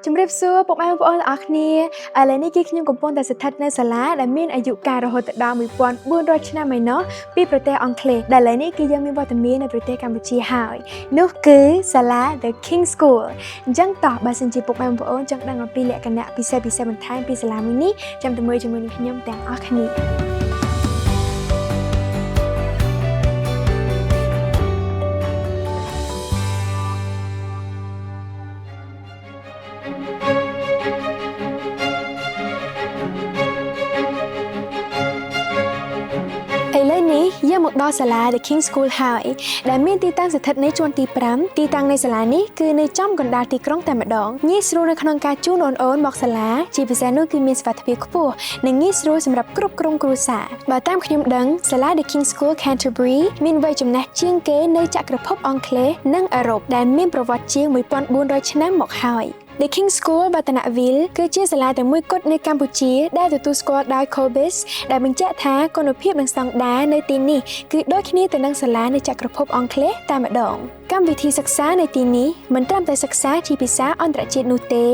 ជំរាបសួរពុកម៉ែបងប្អូនទាំងអស់គ្នាឥឡូវនេះគឺខ្ញុំកំពុងតែស្ថិតនៅសាលាដែលមានអាយុកាលរហូតដល់1400ឆ្នាំឯណោះពីប្រទេសអង់គ្លេសដែលឥឡូវនេះគឺយើងមានវត្តមាននៅប្រទេសកម្ពុជាហើយនោះគឺសាលា The King School អញ្ចឹងតោះបើសិនជាពុកម៉ែបងប្អូនចង់ដឹងអំពីលក្ខណៈពិសេសបន្ថែមពីសាលាមួយនេះចាំទៅមើលជាមួយនឹងខ្ញុំទាំងអស់គ្នាយើងមកដល់សាលា The King School ហើយដែលមានទីតាំងស្ថិតនៅជាន់ទី5ទីតាំងនៃសាលានេះគឺនៅចំកណ្ដាលទីក្រុងតែម្ដងងាយស្រួលនៅក្នុងការជូនអូនៗមកសាលាជាពិសេសនោះគឺមានសុវត្ថិភាពខ្ពស់និងងាយស្រួលសម្រាប់គ្រប់ក្រុមគ្រួសារបើតាមខ្ញុំដឹងសាលា The King School Canterbury មានវ័យចំណាស់ជាងគេនៅចក្រភពអង់គ្លេសនិងអឺរ៉ុបដែលមានប្រវត្តិជាង1400ឆ្នាំមកហើយ The King School បាតាណាវិលគឺជាសាលាតែមួយគត់នៅកម្ពុជាដែលទទួលស្គាល់ដោយ COBIS ដែលបញ្ជាក់ថាគុណភាពនិងស្តង់ដារនៅទីនេះគឺដូចគ្នាទៅនឹងសាលានៅចក្រភពអង់គ្លេសតែម្ដងកម្មវិធីសិក្សានៅទីនេះមិនត្រឹមតែសិក្សាជាភាសាអន្តរជាតិនោះទេ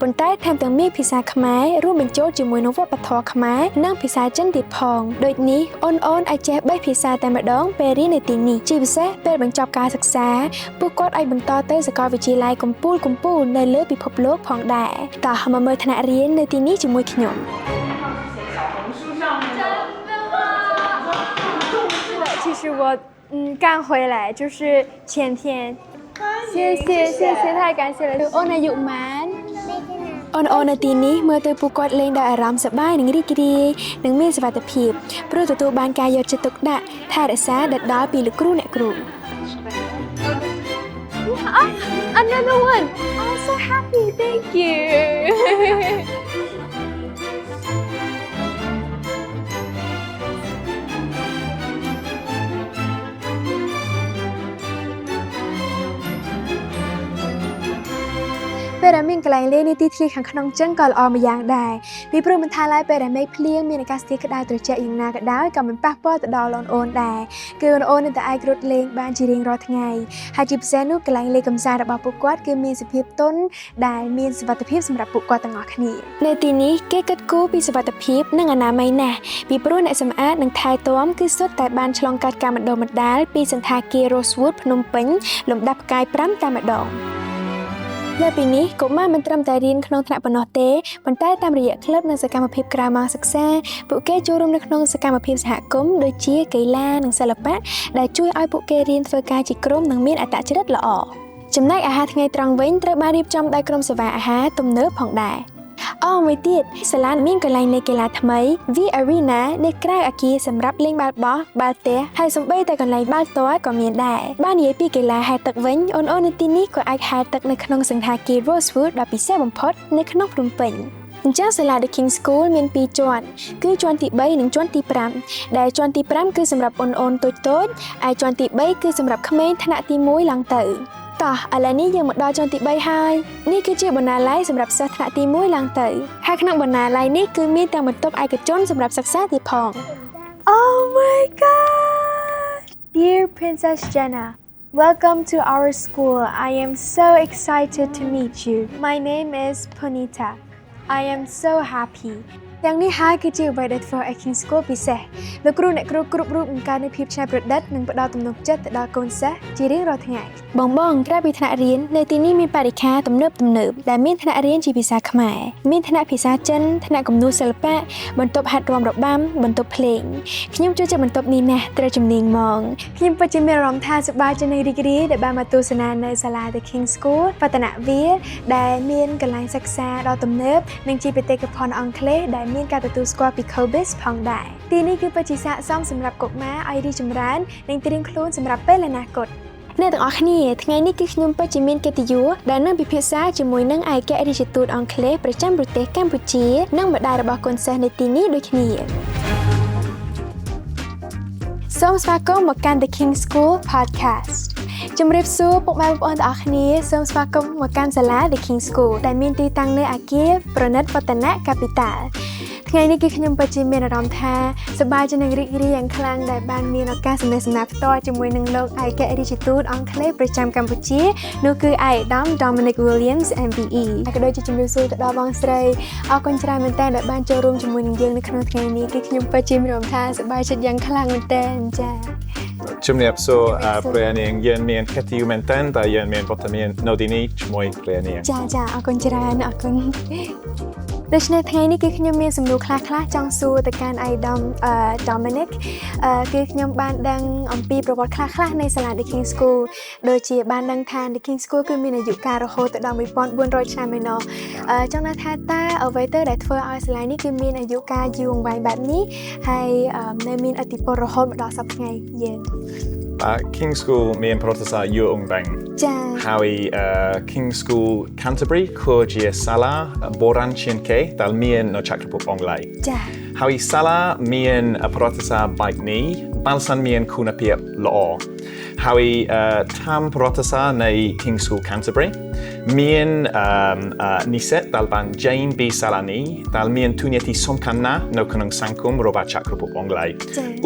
ប៉ុន្តែថែមទាំងមានភាសាខ្មែររួមបញ្ចូលជាមួយនឹងវប្បធម៌ខ្មែរនិងភាសាចិនទៀតផងដូចនេះអូនអាចចេះ3ភាសាតែម្ដងពេលរៀននៅទីនេះជាពិសេសពេលបញ្ចប់ការសិក្សាពួកគាត់អាចបន្តទៅសាកលវិទ្យាល័យកំពូលនៅលើពិភពលោកផងដែរតោះមកមើលថ្នាក់រៀននៅទីនេះជាមួយខ្ញុំ其实我刚回来就是前天谢太感谢了អូនអាយុម៉ានអូននៅទីនេះមើលទៅពួកគាត់លេងដោយអារម្មណ៍សប្បាយនិងរីករាយនិងមានសុវត្ថិភាពព្រោះទទួលបានការយកចិត្តទុកដាក់ថែរក្សាដដែលពីលោកគ្រូអ្នកគ្រូAnother one. I'm so happy. Thank you.ពេលដែលមានកន្លែងលេងនៅទីធ្លាខាងក្នុងចឹងក៏ល្អម្យ៉ាងដែរពីព្រោះមិនថាឡើយពេលដែលមេឃភ្លៀងមានអាកាសធាតុក្តៅត្រជាក់យ៉ាងណាក៏ដោយក៏មិនប៉ះពាល់ទៅដល់អូនដែរគឺអូននៅតែអាចរត់លេងបានជារៀងរាល់ថ្ងៃហើយជាពិសេសនោះកន្លែងលេងកម្សាន្តរបស់ពួកគាត់គឺមានសភាពទន់ដែលមានសុវត្ថិភាពសម្រាប់ពួកគាត់ទាំងអស់គ្នានៅទីនេះគេគិតគូរពីសុវត្ថិភាពនិងអនាម័យណាស់ពីព្រោះអ្នកសម្អាតនិងថែទាំគឺសុទ្ធតែបានឆ្លងកាត់ការបណ្ដុះបណ្ដាលពីសន្តាគារ Rosewood ភ្នំពេញលំដាប់ផ្កាយ5តែម្ដងលើពីនេះកុមារមិនត្រឹមតែរៀនក្នុងថ្នាក់ប៉ុណ្ណោះទេប៉ុន្តែតាមរយៈក្លឹបនិងសកម្មភាពក្រៅម៉ោងសិក្សាពួកគេចូលរួមនៅក្នុងសកម្មភាពសហគមន៍ដូចជាកីឡានិងសិល្បៈដែលជួយឲ្យពួកគេរៀនធ្វើការជាក្រុមនិងមានអត្តចរិតល្អចំណែកអាហារថ្ងៃត្រង់វិញត្រូវបានរៀបចំដោយក្រុមសេវាអាហារទំនើបផងដែរមួយទៀតសាលាមានកន្លែងលេងកីឡាថ្មី V Arena នៅក្រៅអគារសម្រាប់លេងបាល់បោះបាល់ទះហើយសូម្បីតែកន្លែងបាល់ទាត់ក៏មានដែរបើនិយាយពីកីឡាហែលទឹកវិញអូននៅទីនេះក៏អាចហែលទឹកនៅក្នុងសន្តាគារ Rosewood ដ៏ពិសេសបំផុតនៅក្នុងភ្នំពេញអញ្ចឹងសាលា The King School មាន2ជាន់គឺជាន់ទី3និងជាន់ទី5ដែលជាន់ទី5គឺសម្រាប់អូនតូចៗហើយជាន់ទី3គឺសម្រាប់ក្មេងថ្នាក់ទី1ឡើងទៅតោះឥឡូវនេះយើងមកដល់ជាន់ទី3ហើយនេះគឺជាបណ្ណាល័យសម្រាប់សិស្សថ្នាក់ទី1ឡើងទៅហើយក្នុងបណ្ណាល័យនេះគឺមានទាំងបន្ទប់ឯកជនសម្រាប់សិក្សាទៀតផង Oh my god Dear Princess Jenna Welcome to our school I am so excited to meet you My name is Punita I am so happyទាំងនេះហើយគឺជាអ្វីដែលធ្វើឲ្យ King School ពិសេសលោកគ្រូអ្នកគ្រូគ្រប់រូបបង្កើននូវភាពច្នៃប្រឌិតនិងផ្ដល់ទំនុកចិត្តទៅដល់កូនសិស្សជារៀងរាល់ថ្ងៃបងក្រៅពីថ្នាក់រៀននៅទីនេះមានបរិក្ខារទំនើបដែលមានថ្នាក់រៀនជាភាសាខ្មែរមានថ្នាក់ភាសាចិនថ្នាក់គំនូរសិល្បៈបន្ទប់ហាត់រាំរបាំបន្ទប់ភ្លេងខ្ញុំចូលចិត្តបន្ទប់នេះណាស់ត្រូវជំនាញហ្មងខ្ញុំពិតជាមានអារម្មណ៍ថាសប្បាយជាងរីករាយដែលបានមកទស្សនានៅសាលា The King School បាតាណាវិលដែលមានកន្លែងសិក្សាដ៏ទំនើបនិងជាបេតិកភណ្ឌអង់គ្លេសដែលមានការទទួលស្គាល់ពី COBIS ផងដែរទីនេះគឺពិតជាស័ក្តិសមសម្រាប់កុមារឲ្យរីកចម្រើននិងត្រៀមខ្លួនសម្រាប់ពេលអនាគតអ្នកទាំងអស់គ្នាថ្ងៃនេះគឺខ្ញុំពិតជាមានកិត្តិយសដែលនឹងពិភាក្សាជាមួយនឹងឯកអគ្គរដ្ឋទូតអង់គ្លេសប្រចាំប្រទេសកម្ពុជានិងម្ដាយរបស់កូនសិស្សនៅទីនេះដូចគ្នាសូមស្វាគមន៍មកកាន់ The King School Podcast ជំរាបសួរពុកម៉ែបងប្អូនទាំងអស់គ្នាសូមស្វាគមន៍មកកាន់សាលា The King School ដែលមានទីតាំងនៅអគារប្រណិតវឌ្ឍនៈ Capital ថ្ងៃនេះគឺខ្ញុំពិតជាមានអារម្មណ៍ថាសប្បាយជានឹងរីករាយយ៉ាងខ្លាំងដែលបានមានឱកាសសម្ដែងសម្ដាប់ផ្ទាល់ជាមួយនឹងលោកឯករាជ្យទូតអង់គ្លេសប្រចាំកម្ពុជានោះគឺឯកឧត្តម Dominic Williams MBE ហើយក៏ដូចជាជំរាបសួរទៅដល់បងស្រីអរគុណច្រើនមែនតើដែលបានចូលរួមជាមួយនឹងយើងនៅក្នុងថ្ងៃនេះគឺខ្ញុំពិតជាមានអារម្មណ៍ថាសប្បាយចិត្តយ៉ាងខ្លាំងមែនតើចា៎ជំរាបសួរព្រះនាងយើងមានកិត្តិយសមែនតើតែយើងមានវត្តមាននៅទីនេះជាមួយព្រះនាងចាអរគុណច្រើនអរគុណដូច្នេះថ្ងៃនេះគឺខ្ញុំមានសំណួរខ្លះៗចង់សួរទៅកាន់ឯកឧត្តម Dominic គឺខ្ញុំបានដឹងអំពីប្រវត្តិខ្លះៗនៃសាលា The King School ដូចជាបានដឹងថា The King School គឺមានអាយុកាលរហូតដល់1400ឆ្នាំឯណោះចង់ថាតើអ្វីទៅដែលធ្វើឲ្យសាលានេះគឺមានអាយុកាលយូរអង្វែងបែបនេះហើយនៅមានឥទ្ធិពលរហូតមកដល់សប្តាហ៍ថ្ងៃយើងKing School មានប្រវត្តិសាស្ត្រយូរអង្វែងចា៎ហើយ King School Canterbury គឺជាសាលាបុរាណជាងគេដែលមាននៅចក្រភពអង់គ្លេសចា៎ហើយសាលាមានប្រវត្តិសាស្ត្របែបនេះបានសិនមានគុណភាពល្អហើយតាមប្រវត្តិសាស្ត្រនៃ King School Canterbury មាននិស្សិតដែលបានចេញពីសាលានេះដែលមានទូនាទីសំខាន់ណាស់នៅក្នុងសង្គមរបស់ចក្រភពអង់គ្លេស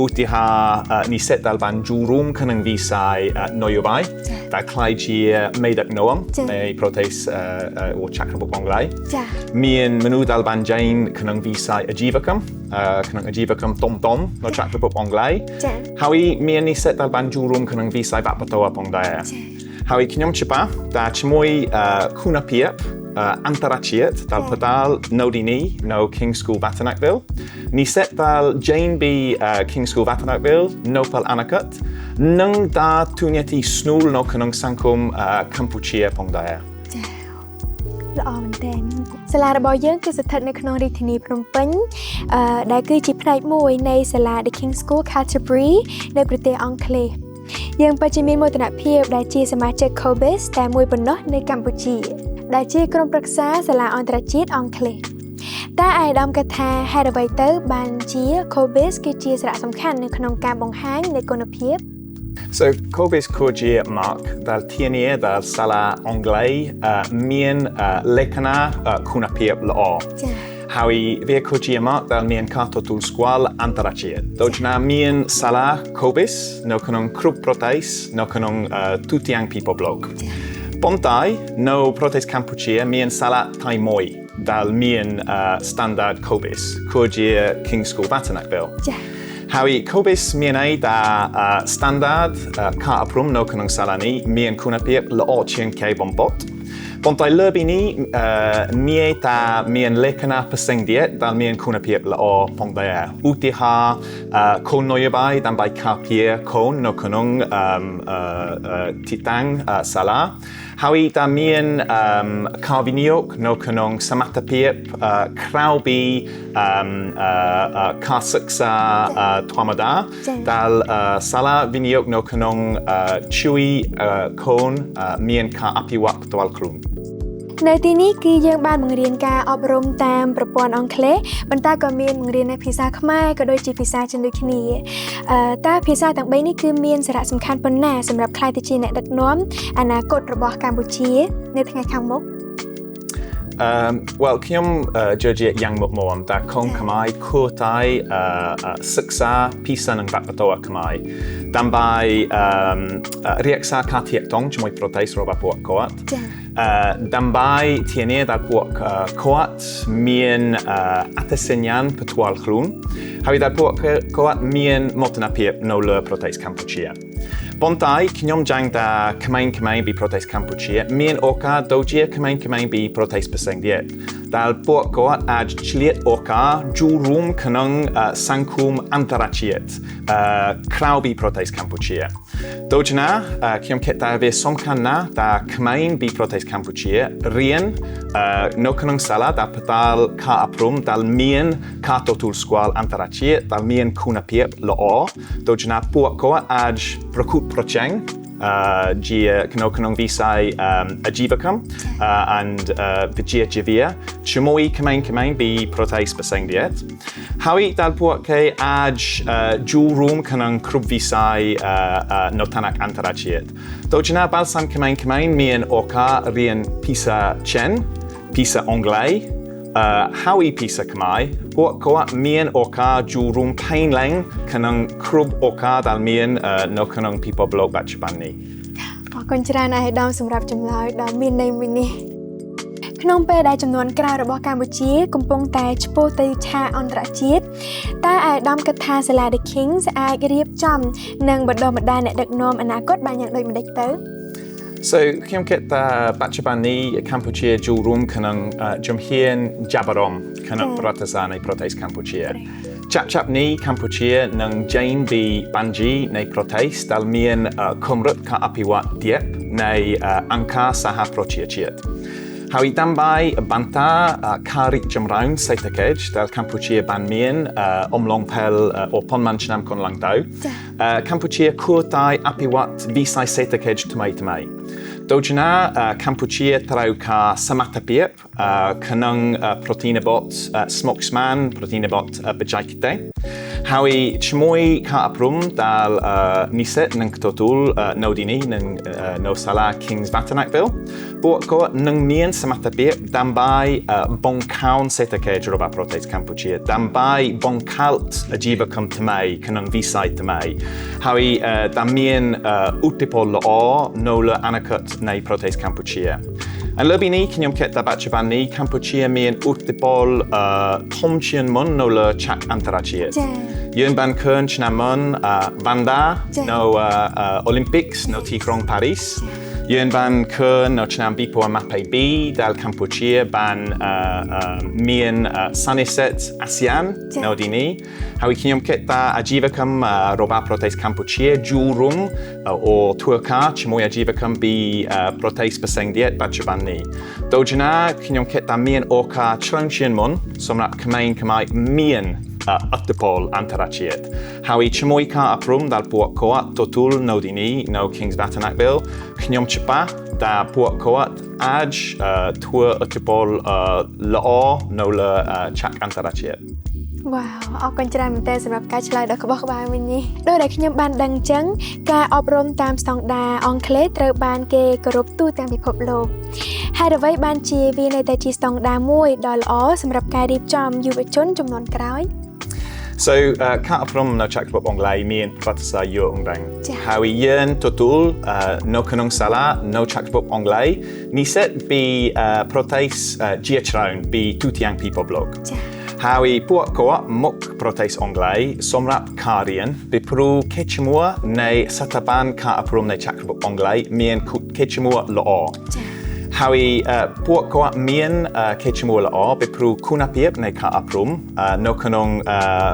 ឧទាហរណ៍និស្សិតដែលបានចូលរួមក្នុងវិស័យនយោបាយដែលក្លាយជាមេដឹកនាំនៃប្រទេសចក្រភពអង់គ្លេសមានមនុស្សដែលបានចេញក្នុងវិស័យអាជីវកម្មក្នុងអាជីវកម្មតុំនៅចក្រភពអង់គ្លេសហើយមាននិស្សិតដែលបានចូលរួមក្នុងវិស័យវប្បធម៌ផងដែរហើយខ្ញុំច្បាស់ថាជាមួយគុណភាពអន្តរជាតិដែលផ្ដល់នៅទីនេះនៅ King School Watanackville និស្សិតដែលចេញពី King School Watanackville នៅពេលអនាគតនឹងដើរតួនាទីស្នូលនៅក្នុងសង្គមកម្ពុជាផងដែរល្អមែនទែនសាលារបស់យើងគឺស្ថិតនៅក្នុងរាជធានីភ្នំពេញដែលគឺជាផ្នែកមួយនៃសាលា The King School Canterbury នៅប្រទេសអង់គ្លេសយើងពិតជាមានមោទនភាពដែលជាសមាជិក COBIS តែមួយប៉ុណ្ណោះនៅកម្ពុជាដែលជាក្រុមប្រឹក្សាសាលាអន្តរជាតិអង់គ្លេសតែឯកឧត្តមគិតថាហេតុអ្វីទៅបានជា COBIS គឺជាសារៈសំខាន់នៅក្នុងការបង្ហាញនៃគុណភាព So COBIS គឺជា mark ដែលធានាដែលសាលាអង់គ្លេសមានលក្ខណៈគុណភាពល្អហើយវាគឺជា mark ដែលមានការទទួលស្គាល់អន្តរជាតិដូច្នេះមានសាលា COBIS នៅក្នុងគ្រប់ប្រទេសនៅក្នុងទូទាំងពិភពលោកប៉ុន្តែនៅប្រទេសកម្ពុជាមានសាលាតែមួយដែលមាន standard COBIS គឺជា King School Watanackville ហើយ COBIS មានន័យថា standard ការអប់រំនៅក្នុងសាលានេះមានគុណភាពល្អជាងគេបំផុតប៉ុន្តែលើពីនេះមានតែមានលក្ខណៈផ្សេងទៀតដែលមានគុណភាពល្អផងដែរឧទាហរណ៍កូននយោបាយដើម្បីការពារកូននៅក្នុងទីតាំងសាលាហើយតែមានការវិនិយោគនៅក្នុងសមត្ថភាពក្រៅពីការសិក្សាធម្មតាដែលសាលាវិនិយោគនៅក្នុងជួយកូនមានការអភិវឌ្ឍផ្ទាល់ខ្លួននៅទីនេះគឺយើងបានបង្រៀនការអប់រំតាមប្រព័ន្ធអង់គ្លេសប៉ុន្តែក៏មានបង្រៀននៅភាសាខ្មែរក៏ដូចជាភាសាចិនដូចគ្នាតើភាសាទាំង3នេះគឺមានសារៈសំខាន់ប៉ុណ្ណាសម្រាប់ក្លាយទៅជាអ្នកដឹកនាំអនាគតរបស់កម្ពុជានៅថ្ងៃខាងមុខwell ខ្ញុំជឿជាយ៉ាងមុខមាំតែកូនខ្មែរគួរតែសិក្សាភាសានិងវប្បធម៌ខ្មែរដើម្បីរក្សាការទាក់ទងជាមួយប្រទេសរបស់ពួកគាត់ដើម្បីធានាថាពួកគាត់មានអត្តសញ្ញាណផ្ទាល់ខ្លួនហើយថាពួកគាត់មានមោទនភាពនៅលើប្រទេសកម្ពុជាប៉ុន្តែខ្ញុំចង់ថាក្មេងៗពីប្រទេសកម្ពុជាមានឱកាសដូចជាក្មេងៗពីប្រទេសផ្សេងទៀតដែលពួកគាត់អាចឆ្លៀតឱកាសចូលរួមក្នុងសង្គមអន្តរជាតិក្រៅពីប្រទេសកម្ពុជាដូច្នេះខ្ញុំគិតថាវាសំខាន់ណាស់ថាក្មេងពីប្រទេសកម្ពុជារៀននៅក្នុងសាលាដែលផ្ដល់ការអប់រំដែលមានការទទួលស្គាល់អន្តរជាតិដែលមានគុណភាពល្អដូច្នេះពួកគាត់អាចប្រកួតប្រជែង Gia Kanong Visai Ajivakam and Vijia Jivia, Chimoi Kamain be protais Basang Diet. Howie Dalpuake Aj Jewel Room Kanang Krub Visai Notanak Antarachiet. Dojana Balsam Kamain, me and Oka Rian Pisa Chen, Pisa Anglais. Howie Pisa Kamai, Buat Koa Mian Oka Jewel Room Pain Lang Kanang Krub Oka Dal Mian no Kanang People Blow Batchabani. អរគុណច្រើនអាយដាមសម្រាប់ចម្លើយដ៏មានន័យមួយនេះក្នុងពេលដែលចំនួនក្រៅរបស់កម្ពុជាកំពុងតែឆ្ពោះទៅឆាកអន្តរជាតិតើអាយដាមគិតថាសាលា The Kings អាចរៀបចំនិងបណ្ដុះបណ្ដាលអ្នកដឹកនាំអនាគតបានយ៉ាងដូចម្តេចទៅ So, Kim Kit Batchabani, Kampuchea, Jewel Room, Kanang Jumhian, Jabarom, Kanang Pratasane, Protes Kampuchea. Chap ni Kampuchea, Nang Jane B. Banji, Ne Protes, Dalmian Kumrut Ka Apiwat Diep, Ne Anka Saha Prochiachiet. Howie Dambai, Banta, Kari Jamraun, Seitakej, Dal Kampuchea Banmian, Omlongpel, or Ponmanchnam Kon Langdau. Kampuchea Kurtai, Apiwat, Visai Seitakej, Tumai. Dojana, Kampuchea Trauka Samatapiep, Kanung Proteinabot, Smoksman, Proteinabot Bajaikite. Howie Chmoy Ka Aprum, Dal Niset, Nung Totul, Nodini, Nung No Sala Kings Vatanakville. Buatko Nung Nien Samatapiep, Dambai Bonkaun Setakej Roba Protes Kampuchea. Dambai Bonkalt Ajiva Come to May, Kanung Visai to May. Howie Damien Utipol Law, Nola Anakut. Nei Protes Kampuchea. And Lubini Kinyom Ket Batchabani, Kampuchea me and Utipol Tomchian Mun no le Chak Antarachiet. Yun Ban Kern Chnamun Vanda no Olympics no Tikrong Paris. Yun Ban Kern no Chnam Bipo Mapai B Dal Kampuchea Ban Mian Saniset ASEAN no Dini. How we Kinyom Ket Ajivakam Roba Protes Kampuchea Jewel Room or Tuaka Chimoya Ajivakam be Protes Baseng Diet Batchabani. Dojana Kinyom Ket Mian Oka Chlongshian Mun Somrap Kamai Mian Utipol Antarachiet. Howie Chimoika Aprum Dal Puakoat Totul Nodini no Kings Vatanakville. Knyom Chapa da Puakoat Aj Tua Utipol Lao no le Chak Antarachiet. វ៉ាវអរគុណច្រើនមែនទែនសម្រាប់ការឆ្លើយដ៏ក្បោះក្បាយវិញនេះដោយដែលខ្ញុំបានដឹងចឹងការអប់រំតាមស្តង់ដារអង់គ្លេសត្រូវបានគេគោរពទូទាំងពិភពលោកហើយអ្វីបានជាវានៅតែជាស្តង់ដារមួយដ៏ល្អសម្រាប់ការរៀបចំយុវជនជំនាន់ក្រោយ So, Ka Aprum no Chakbop Onglai, me and Pratasa Yo Ongbang. Howie Yen Totul, no Kanong Sala, no Chakbop Onglai. Niset be Protes Giachraun, be Tutiang People Blog. Howie Puakoa Muk Protes Onglai, Somrap Karian, Bipru Kechimua, ne Sataban Ka Aprum ne Chakbop Onglai, me and Kechimua Lo. Howie Puakoa Mian Kechimua Lo, Bipru Kunapiep ne Ka Aprum, no Kanong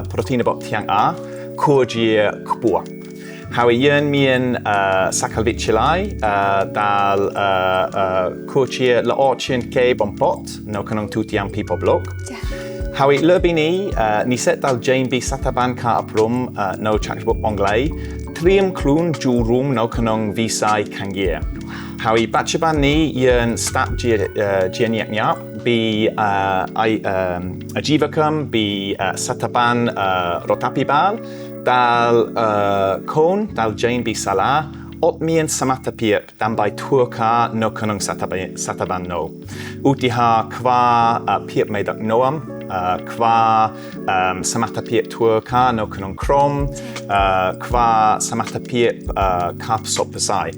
Proteinabot Tiang A, Kurjia Kupua. Howie Yen Mian Sakalvichilai, Dal Kurjia Lo Chin Ke Bompot, no Kanong Tutiang People Blog. Howie Lubini, Niset Dal Jane B Sataban Ka Aprum, no Chakbop Onglai, Trium Klun Jewel Room, no Kanong Visai Kangier. Howie Batchabani Yen Stat Gianiak Nyap, be Ajivakam, be Sataban Rotapibal, Dal Kon, Dal Jane B Salah, Otmian Samatapiep, Dan by Turka, no Kanong Sataban no. Utiha Kwa Piep Medak Noam, Kwa Samatapiep Turka, no Kanong Krom, Kwa Samatapiep Kap Sopasai.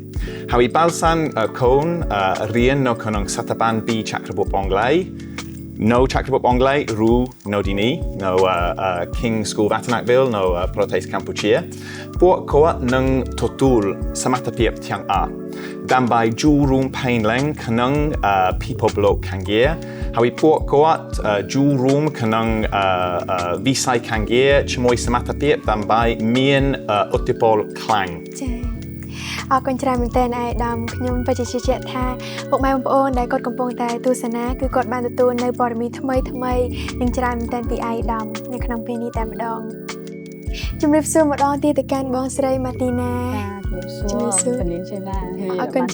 Howie Balsan Kon, Rien no Kanong Sataban B Chakrabop Onglai. No Chakrabop Onglai, Ru, no Dini, no King School Vatanakville, no Protes Kampuchea. Buat Koa Nung Totul, Samatapiep Tiang A. Dan by Jewel Room Pain Leng, Kanung People Blow Kangier. Howie Buat Koa Jewel Room Kanung Visai Kangier, Chimoy Samatapiep, Dan by Mian Utipol Klang. អរគុណច្រើនមែនទែនអាយដាមខ្ញុំពិតជាជឿជាក់ថាពុកម៉ែបងប្អូនដែលគាត់កំពុងតែទស្សនាគឺគាត់បានទទួលនៅព័ត៌មានថ្មីនិងច្រើនមែនទែនពីអាយដាមនៅក្នុងពេលនេះតែម្ដងជំរាបសួរម្ដងទៀតទៅកាន់បងស្រីម៉ាទីណា ជំរាបសួរ ជំរាបសួរ អរគុណ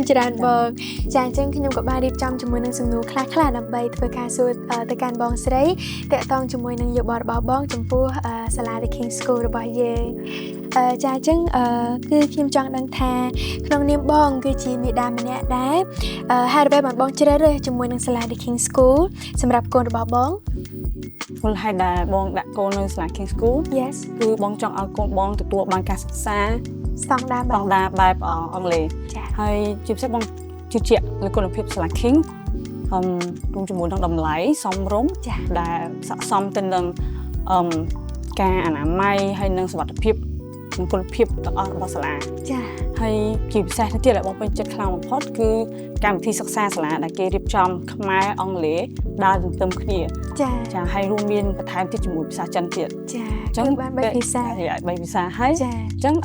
ច្រើនបងចាអញ្ចឹងខ្ញុំក៏បានរៀបចំជាមួយនឹងសំណួរខ្លះៗដើម្បីធ្វើការសួរទៅកាន់បងស្រីតាក់ទងជាមួយនឹងយោបល់របស់បងចំពោះសាលា The King School របស់យើងចាអញ្ចឹងគឺខ្ញុំចង់ដឹងថាក្នុងនាមបងគឺជាមេដាម្នាក់ដែរហេតុអ្វីបានបងជ្រើសរើសជាមួយនឹងសាលា The King School សម្រាប់កូនរបស់បង មូលហេតុដែលបងដាក់កូននៅសាលា King School Yes គឺបងចង់ឲ្យកូនបងទទួលបានការសិក្សា ស្តង់ដារ ស្តង់ដារបែបអង់គ្លេស ចា ហើយជាពិសេសបងជឿជាក់លើគុណភាពសាលា King រួមជាមួយនឹងតម្លៃសមរម្យ ចា ដែលស័ក្តិសមទៅនឹងការអនាម័យហើយនិងសុវត្ថិភាពនិងគុណភាពទាំងអស់របស់សាលា ចា ហើយជាពិសេសទៅទៀតដែលបងពេញចិត្តខ្លាំងបំផុតគឺកម្មវិធីសិក្សាសាលាដែលគេរៀបចំខ្មែរអង់គ្លេសដើរទន្ទឹមគ្នា ចា ចាហើយរួមមានបន្ថែមទៀតជាមួយភាសាចិនទៀត ចា អញ្ចឹង បានបីភាសា បីភាសាហើយ ចា អញ្ចឹង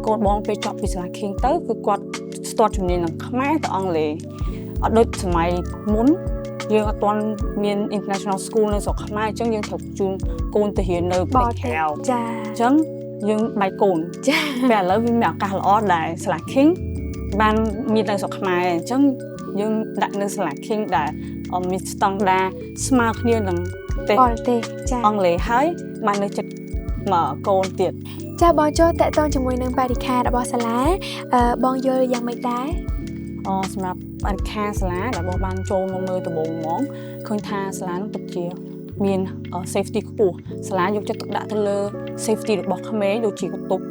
កូនបងពេលចប់ពីសាលា King ទៅគឺគាត់ស្ទាត់ជំនាញនឹងខ្មែរទៅអង់គ្លេសអត់ដូចសម័យមុនយើងអត់ទាន់មាន international school នៅស្រុកខ្មែរអញ្ចឹងយើងត្រូវជូនកូនទៅរៀននៅប្រទេសក្រៅ ចា អញ្ចឹងយើងបែកកូន ចា ពេលឥឡូវវាមានឱកាសល្អដែលសាលា King បានមាននៅស្រុកខ្មែរអញ្ចឹងយើងដាក់នៅសាលា King ដែលមានស្តង់ដារស្មើគ្នានឹងប្រទេស បរទេសចា អង់គ្លេសហើយបាននៅចិត្តមកកូនទៀត ចាបងចូលតាក់ទងជាមួយនឹងបរិក្ខាររបស់សាលាបងយល់យ៉ាងម៉េចដែរ សម្រាប់បរិក្ខារសាលាដែលបងបានចូលមកមើលដំបូងហ្មងឃើញថាសាលានោះពិតជាមាន safety ខ្ពស់សាលាយកចិត្តទុកដាក់ទៅលើ safety របស់ក្មេងដូចជាកន្ទប់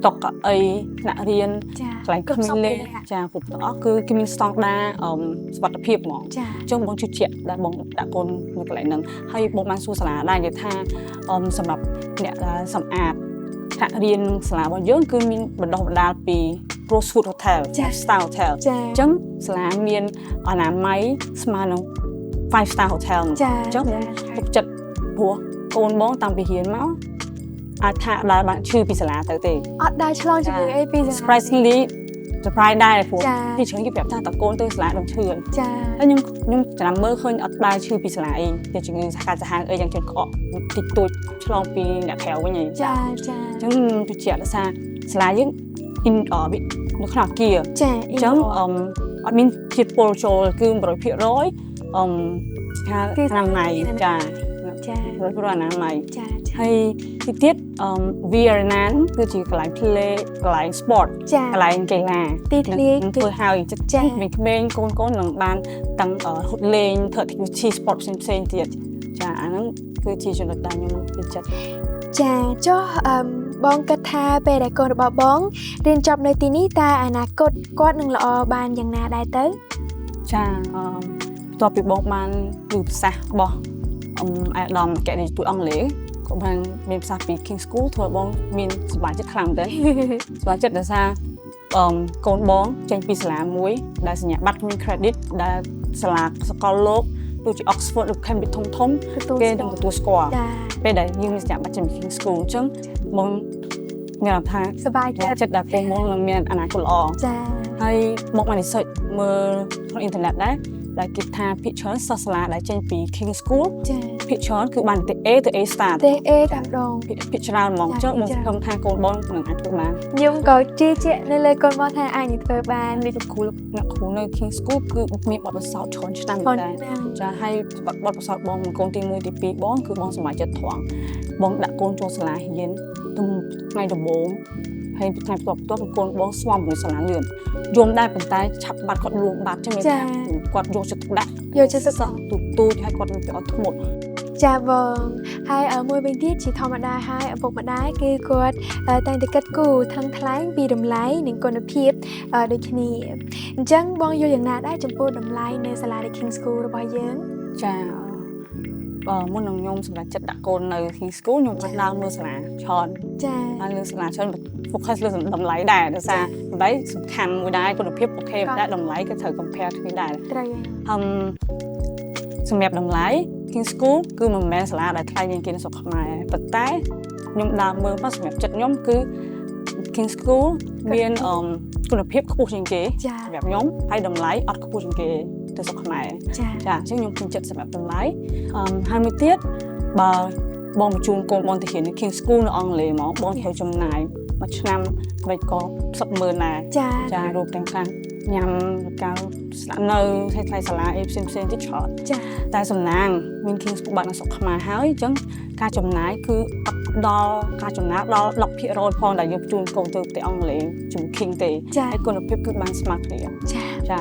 តុកៅអីថ្នាក់រៀន ចា កន្លែងក្មេងលេងចាគ្រប់ទាំងអស់គឺគេមានស្តង់ដារសុវត្ថិភាពហ្មង ចា អញ្ចឹងបងជឿជាក់ដែលបងដាក់កូននៅកន្លែងហ្នឹងហើយបងបានសួរសាលាដែរនិយាយថាសម្រាប់អ្នកដែលសម្អាតថ្នាក់រៀនសាលារបស់យើងគឺមានបណ្ដុះបណ្ដាលពី Rosewood Hotel Star Hotel ចា អញ្ចឹងសាលាមានអនាម័យស្មើនឹង 5 Star Hotel ចា អញ្ចឹងទុកចិត្តព្រោះកូនបងតាំងពីរៀនមកអាចថាដែលបានឈឺពីសាលាទៅទេ អត់ដែរឆ្លងជំងឺអីពីសាលា surprisingly surprise ដែរព្រោះ ចា ទីច្រើនគេប្រាប់ថាតើកូនទៅសាលានឹងឈឺហើយ ចា ហើយខ្ញុំចំណាំមើលឃើញអត់ដែរឈឺពីសាលាអីតែជំងឺសាហាវអីយ៉ាងច្រើនក្អកតិចតួចឆ្លងពីអ្នកក្រៅវិញហើយ ចាចា អញ្ចឹងខ្ញុំជឿជាក់ថាសាលាយើងនៅក្នុងអគារ ចា អញ្ចឹងអត់មានជាតិពុលចូលគឺ 100% ថាអនាម័យចា ចា 100% អនាម័យ ចា ហើយទីទៀតVietnam គឺជាកន្លែងភ្លេកន្លែង sport ចា កន្លែងកីឡា ទីធ្លា នឹងធ្វើឲ្យចិត្តចាស់ក្មេងៗកូនៗនឹងបានតាំងហត់លេងធ្វើ activity sport ផ្សេងៗទៀតចាអាហ្នឹងគឺជាចំណុចដែលខ្ញុំពេញចិត្ត ចាចុះបងគិតថាពេលដែលកូនរបស់បងរៀនចប់នៅទីនេះតើអនាគតគាត់នឹងល្អបានយ៉ាងណាដែរទៅ ចាបន្ទាប់ពីបងបានឮភាសារបស់អាដាមកែនេះទូអង់គ្លេសក៏បានមានភាសាពី King School ធ្វើបងមានសប្បាយចិត្តខ្លាំងដែរ សប្បាយចិត្តដោយសារកូនបងចេញពីសាលាមួយដែលសញ្ញាបត្រមាន credit ដែលសាលាសកលលោកដូចជា Oxford ឬ Cambridge ធំៗគេនឹងទទួលស្គាល់ ចា ពេលដែលយើងមានសញ្ញាបត្រចេញពី King School អញ្ចឹងបងមានអារម្មណ៍ថា សប្បាយចិត្ត ចិត្តដែលបងនឹងមានអនាគតល្អ ចា ហើយមកបាន research មើលក្នុងអ៊ីនធឺណិតដែរដែលគេថាភាគច្រើនសិស្សសាលាដែលចេញពី King School ចា ភាគច្រើនគឺបានទៅ A ទៅ A star ទេអេតាមដង ភាគច្រើនហ្មងអញ្ចឹងបងសង្ឃឹមថាកូនបងនឹងអាចធ្វើបាន ខ្ញុំក៏ជឿជាក់នៅលើកូនបងថាអាចនឹងធ្វើបានដូច គ្រូអ្នកគ្រូនៅ King School គឺមានបទពិសោធន៍ច្រើនឆ្នាំ ផង ដែរ ណា ចាហើយបទពិសោធន៍បងកូនទី1ទី2បងគឺបងសប្បាយចិត្តត្រង់បងដាក់កូនចូលសាលារៀនថ្ងៃដំបូងហើយថ្ងៃបន្ទាប់កូនបងស្វាមមួយសាលាលឿនយំដែរប៉ុន្តែឆាប់បាត់គាត់លួងបាត់ចឹងមានថាគាត់យកចិត្តទុកដាក់ យកចិត្តទុកដាក់ ទូចហើយគាត់មានអត់ធ្មត់ ចាបងហើយមួយវិញទៀតជាធម្មតាហើយឪពុកម្ដាយគឺគាត់តែងតែគិតគូរថ្លឹងថ្លែងពីតម្លៃនិងគុណភាពដូចគ្នាអញ្ចឹងបងយល់យ៉ាងណាដែរចំពោះតម្លៃនៅសាលា The King School របស់យើង ចាមុននឹងខ្ញុំសម្រាប់ចិត្តដាក់កូននៅ King School ខ្ញុំក៏ដើរមើលសាលាច្រើន ចា ហើយលើសាលាច្រើន focus លើតម្លៃដែរដោយសារតម្លៃសំខាន់មួយដែរគុណភាពអូខេតែតម្លៃក៏ត្រូវ compare គ្នាដែរ ត្រូវ សម្រាប់តម្លៃ King School គឺមិនមែនសាលាដែលថ្លៃជាងគេនៅស្រុកខ្មែរប៉ុន្តែខ្ញុំដើរមើលមកសម្រាប់ចិត្តខ្ញុំគឺ King School មានគុណភាពខ្ពស់ជាងគេ ចា សម្រាប់ខ្ញុំហើយតម្លៃអត់ខ្ពស់ជាងគេទៅស្រុកខ្មែរ ចា ចាអញ្ចឹងខ្ញុំពេញចិត្តសម្រាប់តម្លៃហើយមួយទៀតបើបងបញ្ជូនកូនបងទៅរៀននៅ King School នៅអង់គ្លេសមកបងត្រូវចំណាយ មួយឆ្នាំមិនក៏100000ដែរចារូបទាំងខ្លះញ៉ាំកាលស្នាក់នៅថ្លៃសាលាអីផ្សេងទៀតច្រើនចាតែសំណាងមាន King School បាត់នៅស្រុកខ្មែរហើយអញ្ចឹងការចំណាយគឺអត់ដល់ការចំណាយដល់ 10% ផងដែលយើងជូនកូនទៅប្រទេសអង់គ្លេសជាមួយ King ទេហើយគុណភាពគឺបានស្មើគ្នាចា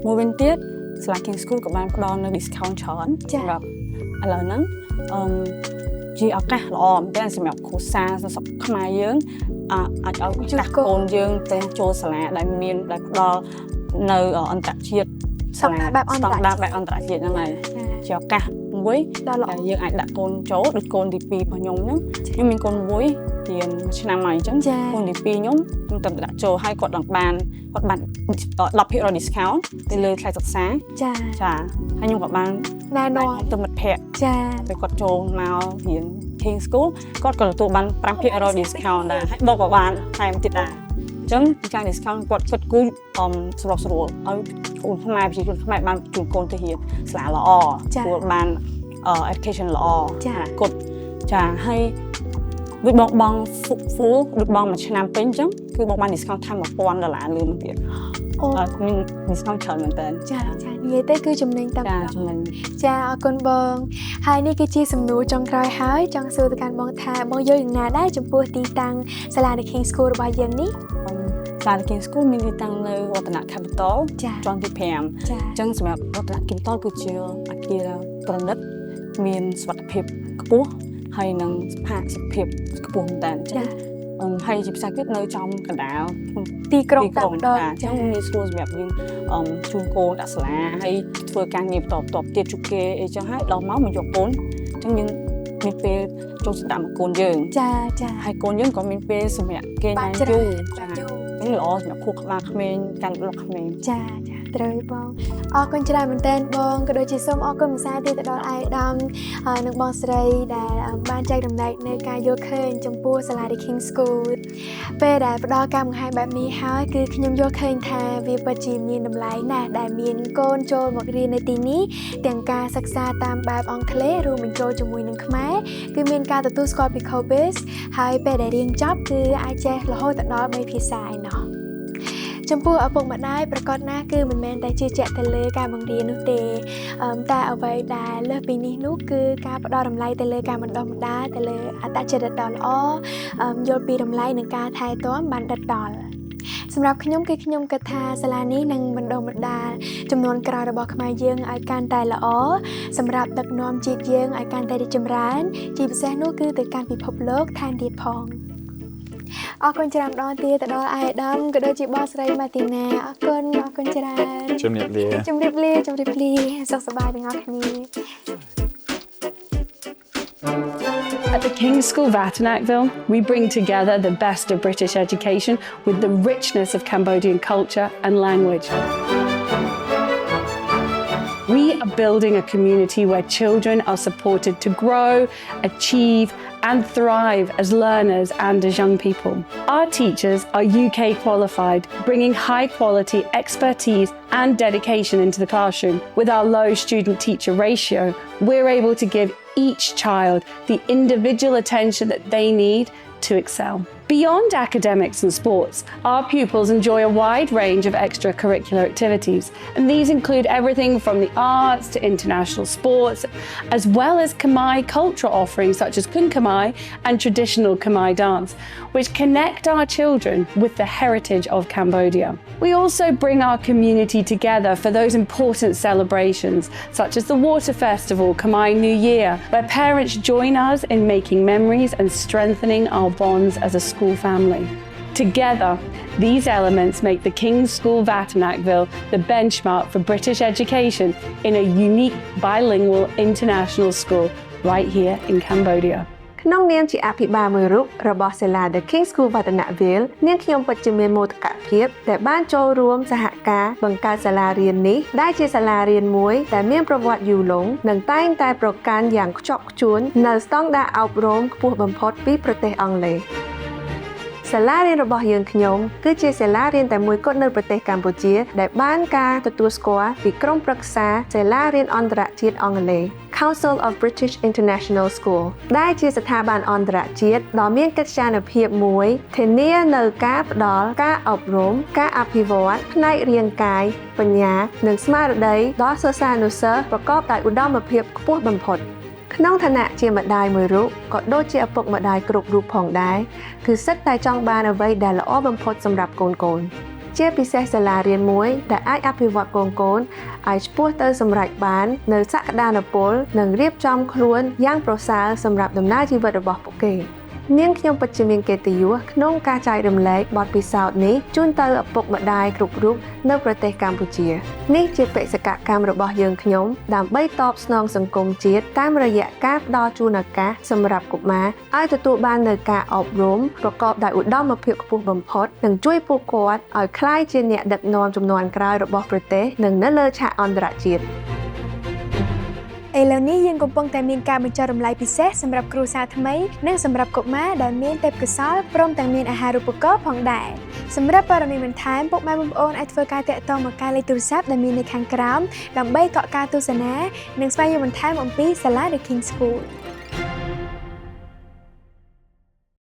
មួយវិញទៀតសាលា King School ក៏បានផ្ដល់នៅ discount ច្រើនសម្រាប់ឥឡូវហ្នឹងជាឱកាសល្អមែនទែនសម្រាប់គ្រួសារស្រុកខ្មែរយើងអាចឲ្យចាស់កូនយើងទៅចូលសាលាដែលផ្ដល់នៅអន្តរជាតិសាលាបែបអន្តរជាតិហ្នឹងហើយជាឱកាសមួយដែលយើងអាចដាក់កូនចូលដូចកូនទី2របស់ខ្ញុំហ្នឹងខ្ញុំមានកូនមួយរៀនមួយឆ្នាំហើយអញ្ចឹងកូនទី2ខ្ញុំទៅដាក់ចូលហើយគាត់បាន 10% discount ទៅលើថ្លៃសិក្សាចាហើយខ្ញុំក៏បានណែនាំទៅមិត្តភ័ក្តិចាពេលគាត់ចូលមករៀន King School គាត់ក៏ទទួលបាន 5% discount ដែរហើយបូកក៏បានថែមទៀតដែរអញ្ចឹងការ discount គាត់គិតគូរស្រួលឲ្យកូនខ្មែរប្រជាជនខ្មែរបានជួយកូនទៅរៀនសាលាល្អទទួលបាន education ល្អចាគាត់ចាហើយដូចបង full ដូចបងមួយឆ្នាំពេញអញ្ចឹងគឺបងបាន discount ថែម$1000លើនឹងទៀតមាន discount ច្រើនមែនតើចានិយាយទៅគឺចំណេញតាមចាអរគុណបងហើយនេះគឺជាសំណួរចុងក្រោយហើយចង់សួរទៅកាន់បងថាបងយល់យ៉ាងណាដែរចំពោះទីតាំងសាលា The King School របស់យើងនេះសាលា The King School មានទីតាំងនៅវឌ្ឍន Capital ជាន់ទី5អញ្ចឹងសម្រាប់វឌ្ឍន Capital គឺជាអគារប្រណិតមានសុវត្ថិភាពខ្ពស់ហើយនឹងផាសុខភាពខ្ពស់មែនតើចាហើយជាភាសាទៀតនៅចំកណ្ដាលទីក្រុងតែម្ដងអញ្ចឹងមានស្រួលសម្រាប់យើងជូនកូនដាក់សាលាហើយធ្វើការងារបន្តទៀតជួបគេអីចឹងហើយដល់មកយកកូនអញ្ចឹងយើងមានពេលចូលស្ដាប់កូនយើងចាហើយកូនយើងក៏មានពេលសម្រាប់គេញ៉ាំយូរនេះល្អសម្រាប់គ្រូក្បាលក្មេងការលក់ក្មេងចាត្រូវបងអរគុណច្រើនមែនតើបងក៏ដូចជាសូមអរគុណម្សាទៀតទៅដល់អាយដាមនិងបងស្រីដែលបានចែករំលែកនៅការយល់ឃើញចំពោះសាលា The King School ពេលដែលផ្ដល់ការបង្ហាញបែបនេះហើយគឺខ្ញុំយល់ឃើញថាវាពិតជាមានតម្លៃណាស់ដែលមានកូនចូលមករៀននៅទីនេះទាំងការសិក្សាតាមបែបអង់គ្លេសរួមបញ្ចូលជាមួយនឹងខ្មែរគឺមានការទទួលស្គាល់ពី COBIS ហើយពេលដែលរៀនចប់គឺអាចចេះរហូតដល់3ភាសាឯណោះចំពោះឪពុកម្ដាយប្រកាសណាគឺមិនមែនតែជឿជាក់ទៅលើការបង្រៀននោះទេតែអ្វីដែលលើសពីនេះនោះគឺការផ្ដល់តម្លៃទៅលើការបណ្ដុះបណ្ដាលទៅលើអត្តចរិតដ៏ល្អយល់ពីតម្លៃនិងការថែទាំបានដិតដល់សម្រាប់ខ្ញុំគឺខ្ញុំគិតថាសាលានេះនឹងបណ្ដុះបណ្ដាលចំនួនក្រោយរបស់ខ្មែរយើងឲ្យកាន់តែល្អសម្រាប់ដឹកនាំជាតិយើងឲ្យកាន់តែរីកចម្រើនជាពិសេសនោះគឺទៅកាន់ពិភពលោកថែមទៀតផងអរគុណច្រើនដល់ទៀតទៅដល់អាយដាមក៏ដូចជាបងស្រីម៉ាទីណាអរគុណច្រើនជំរាបលាសុខសប្បាយទាំងអស់គ្នា At the King School Vatinakville, we bring together the best of British education with the richness of Cambodian culture and language. We are building a community where children are supported to grow, achieve, and thrive as learners and as young people. Our teachers are UK qualified, bringing high quality expertise and dedication into the classroom. With our low student-teacher ratio, we're able to give each child the individual attention that they need to excel. Beyond academics and sports, our pupils enjoy a wide range of extracurricular activities, and these include everything from the arts to international sports, as well as Khmer cultural offerings such as Kun Khmer and traditional Khmer dance, which connect our children with the heritage of Cambodia. We also bring our community together for those important celebrations, such as the Water Festival, Khmer New Year, where parents join us in making memories and strengthening our bonds as a school family. Together, these elements make the King's School Vatinakville the benchmark for British education in a unique bilingual international school right here in Cambodia. ក្នុងនាមជាអភិបាលមួយរូបរបស់សាលា The King School Vatinakville នាងខ្ញុំពិតជាមានមោទកភាពដែលបានចូលរួមសហការបង្កើតសាលារៀននេះដែលជាសាលារៀនមួយដែលមានប្រវត្តិយូរលង់និងតែងតែប្រកាន់យ៉ាងខ្ជាប់ខ្ជួននូវស្តង់ដារអប់រំខ្ពស់បំផុតពីប្រទេសអង់គ្លេស សាលារៀនរបស់យើងខ្ញុំគឺជាសាលារៀនតែមួយគត់នៅប្រទេសកម្ពុជាដែលបានការទទួលស្គាល់ពីក្រុមប្រឹក្សាសាលារៀនអន្តរជាតិអង់គ្លេស Council of British International School ដែលជាស្ថាប័នអន្តរជាតិដ៏មានកិត្យានុភាពមួយធានានូវការផ្ដល់ការអប់រំការអភិវឌ្ឍផ្នែករាងកាយបញ្ញានិងស្មារតីដល់សិស្សានុសិស្សប្រកបដោយឧត្តមភាពខ្ពស់បំផុតក្នុងឋានៈជាម្ដាយមួយរូបក៏ដូចជាឪពុកម្ដាយគ្រប់រូបផងដែរគឺសិតតែចង់បានអ្វីដែលល្អបំផុតសម្រាប់កូនៗជាពិសេសសាលារៀនមួយដែលអាចអភិវឌ្ឍកូនៗឲ្យឆ្ពោះទៅសម្រេចបាននៅសក្តានុពលនិងរៀបចំខ្លួនយ៉ាងប្រសើរសម្រាប់ដំណើរជីវិតរបស់ពួកគេនាងខ្ញុំពិតជាមានកិត្តិយសក្នុងការចែករំលែកបទពិសោធន៍នេះជូនទៅឪពុកម្ដាយគ្រប់រូបនៅប្រទេសកម្ពុជានេះជាបេសកកម្មរបស់យើងខ្ញុំដើម្បីតបស្នងសង្គមជាតិតាមរយៈការផ្ដល់ជូនឱកាសសម្រាប់កុមារឲ្យទទួលបាននូវការអប់រំប្រកបដោយឧត្តមភាពខ្ពស់បំផុតនិងជួយពួកគាត់ឲ្យក្លាយជាអ្នកដឹកនាំជំនាន់ក្រោយរបស់ប្រទេសនិងនៅលើឆាកអន្តរជាតិឥឡូវនេះយើងកំពុងតែមានការបញ្ចុះតម្លៃពិសេសសម្រាប់គ្រួសារថ្មីនិងសម្រាប់កុមារដែលមានទេពកោសល្យព្រមទាំងមានអាហារូបករណ៍ផងដែរសម្រាប់ព័ត៌មានបន្ថែមពុកម៉ែបងប្អូនអាចធ្វើការតាក់ទងមកកាន់លេខទូរស័ព្ទដែលមាននៅខាងក្រោមដើម្បីកក់ការទស្សនានិងស្វែងយល់បន្ថែមអំពីសាលា The King School